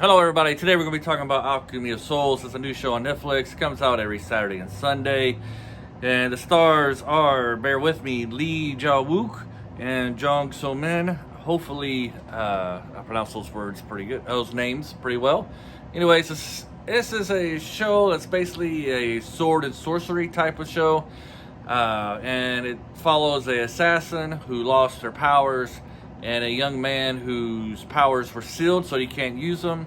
Hello everybody, today we're going to be talking about Alchemy of Souls. It's a new show on Netflix, it comes out every Saturday and Sunday. And the stars are, bear with me, Jae-Wook and Jung So-Min. Hopefully, I pronounced those words pretty good, those names pretty well. Anyways, this is a show that's basically a sword and sorcery type of show. And it follows an assassin who lost her powers and a young man whose powers were sealed so he can't use them.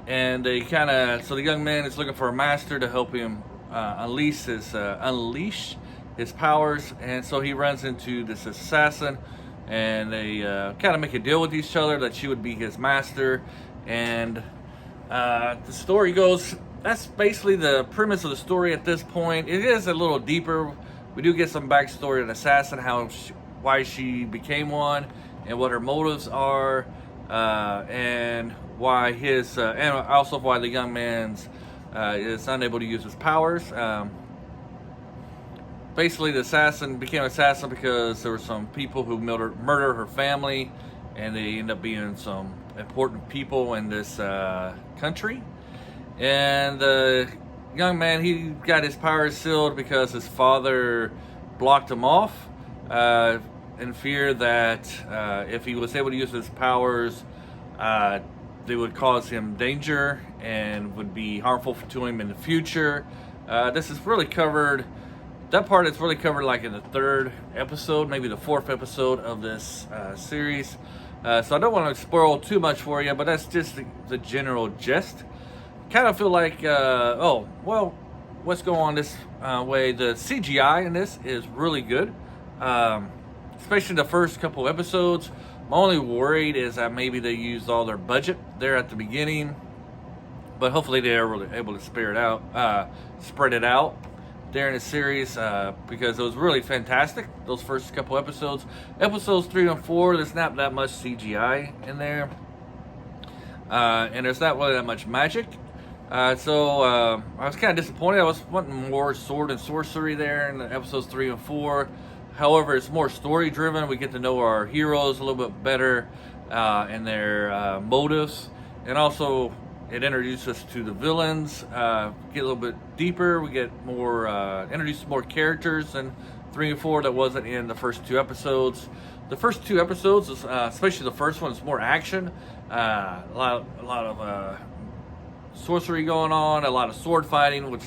And so the young man is looking for a master to help him unleash his powers. And so he runs into this assassin, and they kind of make a deal with each other that she would be his master. And the story goes, that's basically the premise of the story at this point. It is a little deeper. We do get some backstory of the assassin, why she became one, and what her motives are, and why and also why the young man's is unable to use his powers. Basically, the assassin became an assassin because there were some people who murdered her family, and they end up being some important people in this country. And the young man, he got his powers sealed because his father blocked him off in fear that if he was able to use his powers, they would cause him danger and would be harmful to him in the future. This is really covered, that part is really covered like in the third episode, maybe the fourth episode of this series. So I don't want to spoil too much for you, but that's just the general gist. Kind of feel like, what's going on this way? The CGI in this is really good, especially the first couple episodes. My only worried is that maybe they used all their budget there at the beginning, but hopefully they are really able to spread it out there in the series, because it was really fantastic, those first couple episodes. Episodes 3 and 4, there's not that much CGI in there, and there's not really that much magic. So I was kind of disappointed. I was wanting more sword and sorcery there in episodes 3 and 4. However, it's more story driven. We get to know our heroes a little bit better and their motives. And also, it introduces us to the villains. Get a little bit deeper. We get more, introduce more characters in 3 and 4 that wasn't in the first 2 episodes. The first 2 episodes, especially the first one, is more action. A lot of sorcery going on, a lot of sword fighting, which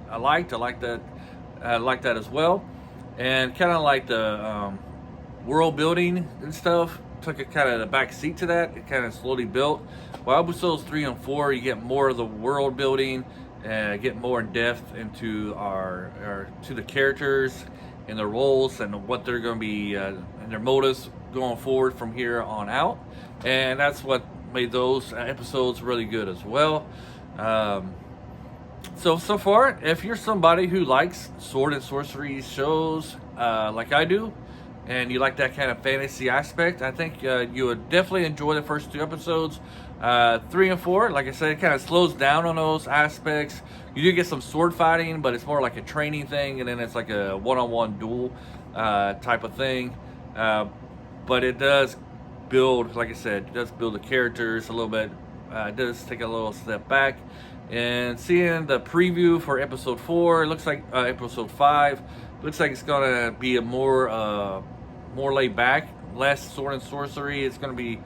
I liked. I like that as well. And kind of like the world building and stuff, took a kind of the back seat to that. It kind of slowly built. While episodes 3 and 4, you get more of the world building and get more in depth into to the characters and their roles and what they're going to be and their motives going forward from here on out. And that's what made those episodes really good as well. So far, if you're somebody who likes sword and sorcery shows like I do, and you like that kind of fantasy aspect, I think you would definitely enjoy the first 2 episodes. 3 and 4, like I said, it kind of slows down on those aspects. You do get some sword fighting, but it's more like a training thing, and then it's like a one-on-one duel type of thing. But it does build, like I said, it does build the characters a little bit. It does take a little step back. And seeing the preview for episode 4, it looks like episode 5, looks like it's gonna be a more laid back, less sword and sorcery. It's gonna be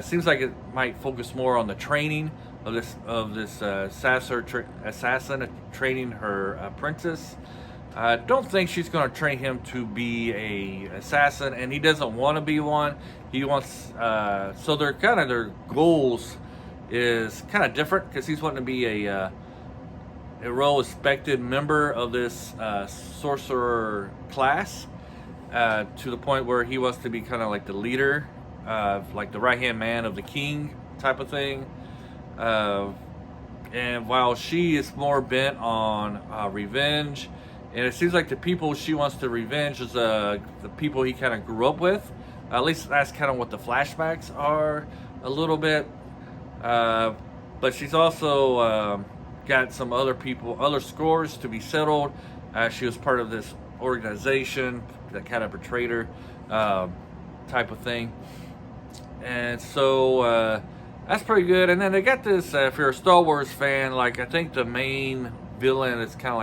seems like it might focus more on the training of this assassin training her apprentice. I don't think she's going to train him to be a assassin, and he doesn't want to be one. He wants so their goals is kind of different, because he's wanting to be a well-respected member of this sorcerer class, to the point where he wants to be kind of like the leader, like the right-hand man of the king type of thing. And while she is more bent on revenge, and it seems like the people she wants to revenge is the people he kind of grew up with. At least that's kind of what the flashbacks are a little bit. But she's also got some other scores to be settled. She was part of this organization that kind of betrayed her, type of thing. And so that's pretty good. And then they got this, if you're a Star Wars fan, like I think the main villain is kind of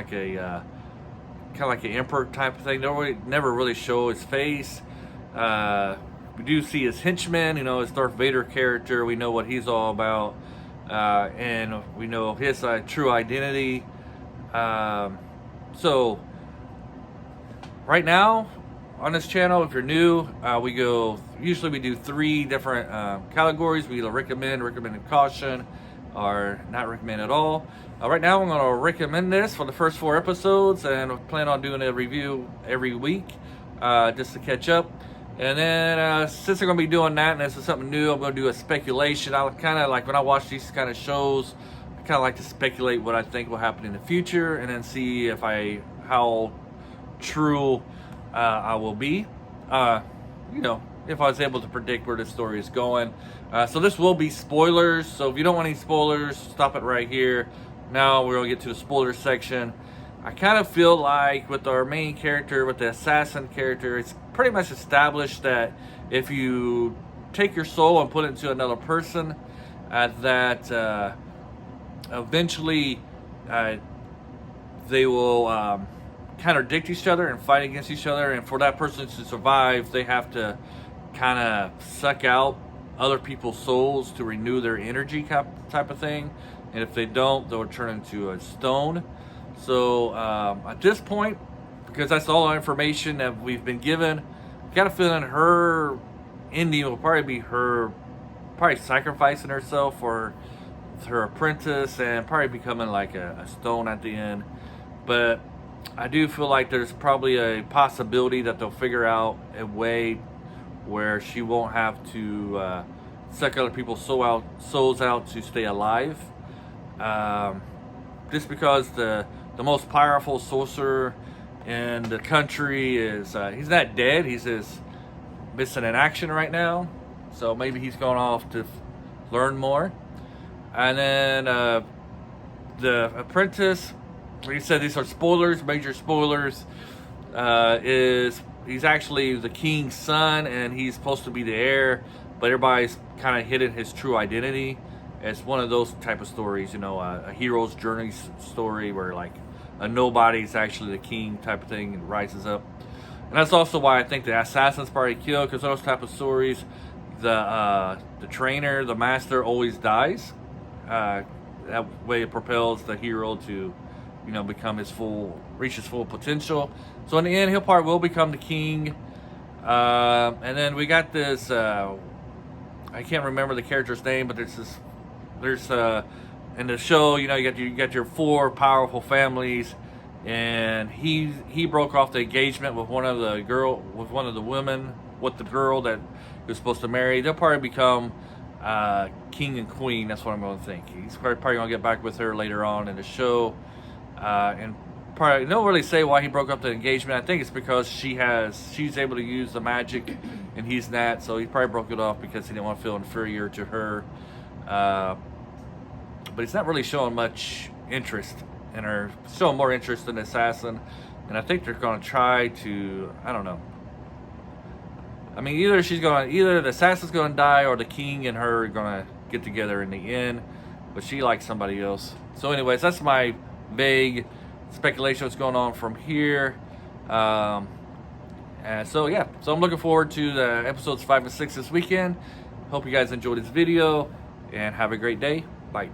like an emperor type of thing. They never really show his face. We do see his henchman, you know, his Darth Vader character. We know what he's all about, and we know his true identity. So right now on this channel, if you're new, usually we do 3 different categories. We either recommend and caution, or not recommend at all. Right now I'm going to recommend this for the first 4 episodes, and I plan on doing a review every week just to catch up. And then since I'm going to be doing that, and this is something new, I'm going to do a speculation. I kind of like, when I watch these kind of shows, I kind of like to speculate what I think will happen in the future, and then see if how true I will be. You know, if I was able to predict where this story is going. So this will be spoilers. So if you don't want any spoilers, stop it right here. Now we're going to get to the spoiler section. I kind of feel like with our main character, with the assassin character, it's pretty much established that if you take your soul and put it into another person, that eventually they will contradict each other and fight against each other. And for that person to survive, they have to kind of suck out other people's souls to renew their energy type of thing. And if they don't, they'll turn into a stone. So at this point, because that's all the information that we've been given, I got a feeling her ending will probably be her sacrificing herself for her apprentice and probably becoming like a stone at the end. But I do feel like there's probably a possibility that they'll figure out a way where she won't have to suck other people's souls out to stay alive. Just because the most powerful sorcerer in the country is, he's not dead, he's just missing in action right now. So maybe he's going off to learn more. And then the apprentice, like you said, these are spoilers, major spoilers, he's actually the king's son, and he's supposed to be the heir, but everybody's kind of hidden his true identity. It's one of those type of stories, you know, a hero's journey story where like a nobody's actually the king type of thing and rises up. And that's also why I think the assassin's probably killed, because those type of stories, the trainer, the master always dies. That way it propels the hero to, you know, reach his full potential. So in the end, he'll probably will become the king. And then we got this, I can't remember the character's name, but there's in the show, you know, you got your 4 powerful families, and he broke off the engagement with one of the women, with the girl that he was supposed to marry. They'll probably become king and queen. That's what I'm going to think. He's probably going to get back with her later on in the show, and probably they don't really say why he broke up the engagement. I think it's because she's able to use the magic and he's not, so he probably broke it off because he didn't want to feel inferior to her. But he's not really showing much interest in her, showing more interest in the assassin. And I think they're going to try to, I don't know. I mean, either the assassin's going to die, or the king and her are going to get together in the end. But she likes somebody else. So anyways, that's my vague speculation what's going on from here. And so yeah, so I'm looking forward to the episodes 5 and 6 this weekend. Hope you guys enjoyed this video, and have a great day. Bye.